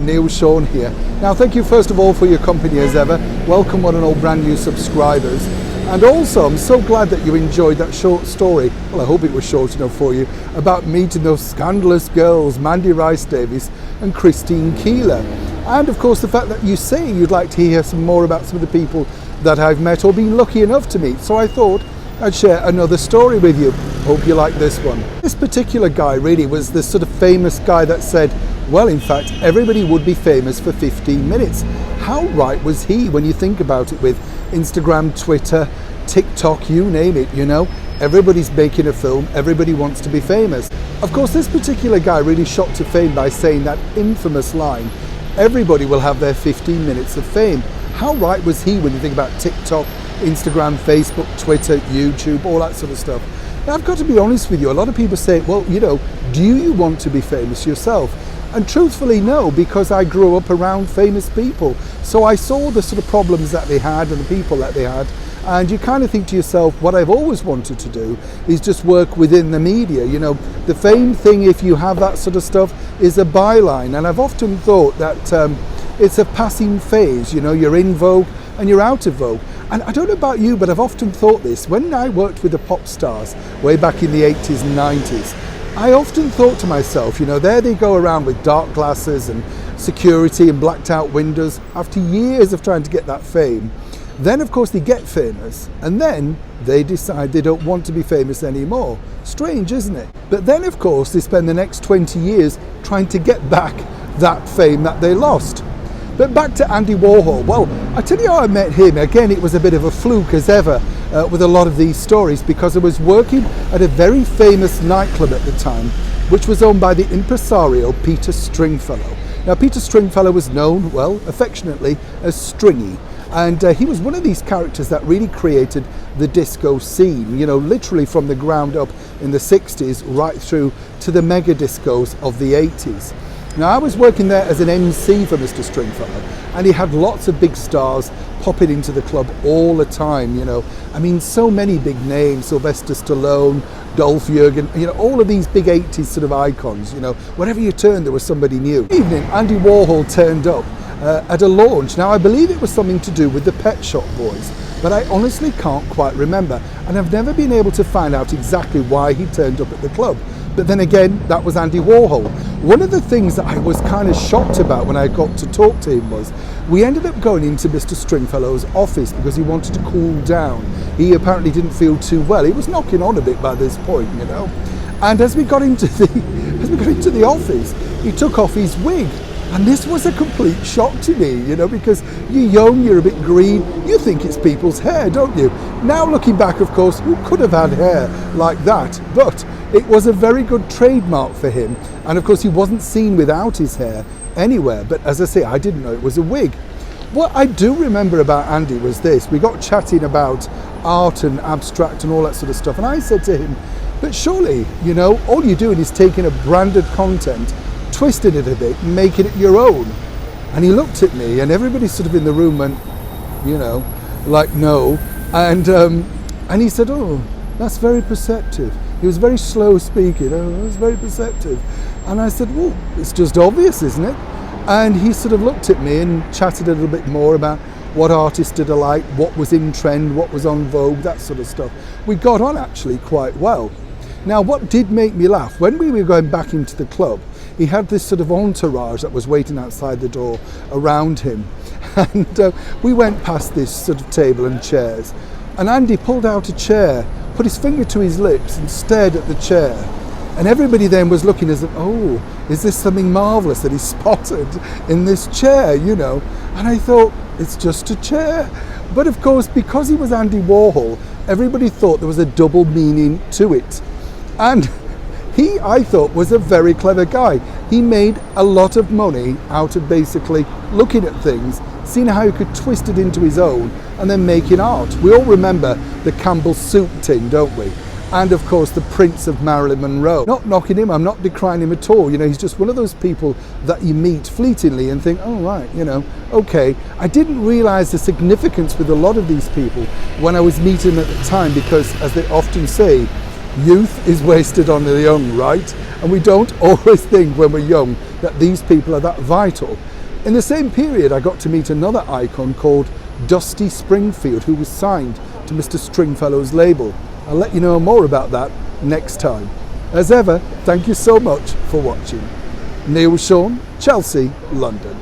Neil Sean here. Now thank you first of all for your company as ever. Welcome one and all brand new subscribers. And also I'm so glad that you enjoyed that short story, well I hope it was short enough for you, about meeting those scandalous girls, Mandy Rice Davies and Christine Keeler. And of course the fact that you say you'd like to hear some more about some of the people that I've met or been lucky enough to meet. So I thought I'd share another story with you. Hope you like this one. This particular guy really was the sort of famous guy that said, well, in fact, everybody would be famous for 15 minutes. How right was he when you think about it with Instagram, Twitter, TikTok, you name it, you know? Everybody's making a film, everybody wants to be famous. Of course, this particular guy really shot to fame by saying that infamous line, everybody will have their 15 minutes of fame. How right was he when you think about TikTok, Instagram, Facebook, Twitter, YouTube, all that sort of stuff? Now, I've got to be honest with you, a lot of people say, well, you know, do you want to be famous yourself? And truthfully, no, because I grew up around famous people. So I saw the sort of problems that they had and the people that they had. And you kind of think to yourself, what I've always wanted to do is just work within the media. You know, the fame thing, if you have that sort of stuff, is a byline. And I've often thought that it's a passing phase. You know, you're in vogue and you're out of vogue. And I don't know about you, but I've often thought this. When I worked with the pop stars way back in the 80s and 90s, I often thought to myself, you know, there they go around with dark glasses and security and blacked out windows after years of trying to get that fame. Then, of course, they get famous and then they decide they don't want to be famous anymore. Strange, isn't it? But then, of course, they spend the next 20 years trying to get back that fame that they lost. But back to Andy Warhol. Well, I tell you how I met him. Again, it was a bit of a fluke as ever with a lot of these stories, because I was working at a very famous nightclub at the time, which was owned by the impresario Peter Stringfellow. Now, Peter Stringfellow was known, well, affectionately as Stringy. And he was one of these characters that really created the disco scene, you know, literally from the ground up in the 60s right through to the mega discos of the 80s. Now, I was working there as an MC for Mr. Stringfellow, and he had lots of big stars popping into the club all the time, you know. I mean, so many big names, Sylvester Stallone, Dolph Lundgren, you know, all of these big 80s sort of icons, you know. Wherever you turned, there was somebody new. One evening, Andy Warhol turned up at a launch. Now, I believe it was something to do with the Pet Shop Boys, but I honestly can't quite remember, and I've never been able to find out exactly why he turned up at the club. But then again, that was Andy Warhol. One of the things that I was kind of shocked about when I got to talk to him was we ended up going into Mr. Stringfellow's office because he wanted to cool down. He apparently didn't feel too well. He was knocking on a bit by this point, you know. And as we got into the office, he took off his wig. And this was a complete shock to me, you know, because you're young, you're a bit green, you think it's people's hair, don't you? Now looking back, of course, who could have had hair like that? But it was a very good trademark for him. And of course, he wasn't seen without his hair anywhere. But as I say, I didn't know it was a wig. What I do remember about Andy was this. We got chatting about art and abstract and all that sort of stuff. And I said to him, but surely, you know, all you're doing is taking a branded content, twisting it a bit and making it your own. And he looked at me and everybody sort of in the room went, you know, like no. And he said, oh, that's very perceptive. He was very slow speaking. Oh, it was very perceptive. And I said, well, it's just obvious, isn't it? And he sort of looked at me and chatted a little bit more about what artists did I like, what was in trend, what was on vogue, that sort of stuff. We got on actually quite well. Now, what did make me laugh, when we were going back into the club, he had this sort of entourage that was waiting outside the door around him. And we went past this sort of table and chairs. And Andy pulled out a chair, put his finger to his lips and stared at the chair. And everybody then was looking as if, oh, is this something marvellous that he spotted in this chair, you know? And I thought, it's just a chair. But of course, because he was Andy Warhol, everybody thought there was a double meaning to it. And he, I thought, was a very clever guy. He made a lot of money out of basically looking at things, seeing how he could twist it into his own, and then making art. We all remember the Campbell soup tin, don't we? And of course, the Prince of Marilyn Monroe. Not knocking him, I'm not decrying him at all. You know, he's just one of those people that you meet fleetingly and think, oh, right, you know, okay. I didn't realize the significance with a lot of these people when I was meeting them at the time, because as they often say, youth is wasted on the young, right? And we don't always think when we're young that these people are that vital. In the same period, I got to meet another icon called Dusty Springfield, who was signed to Mr. Stringfellow's label. I'll let you know more about that next time. As ever, thank you so much for watching. Neil Sean, Chelsea, London.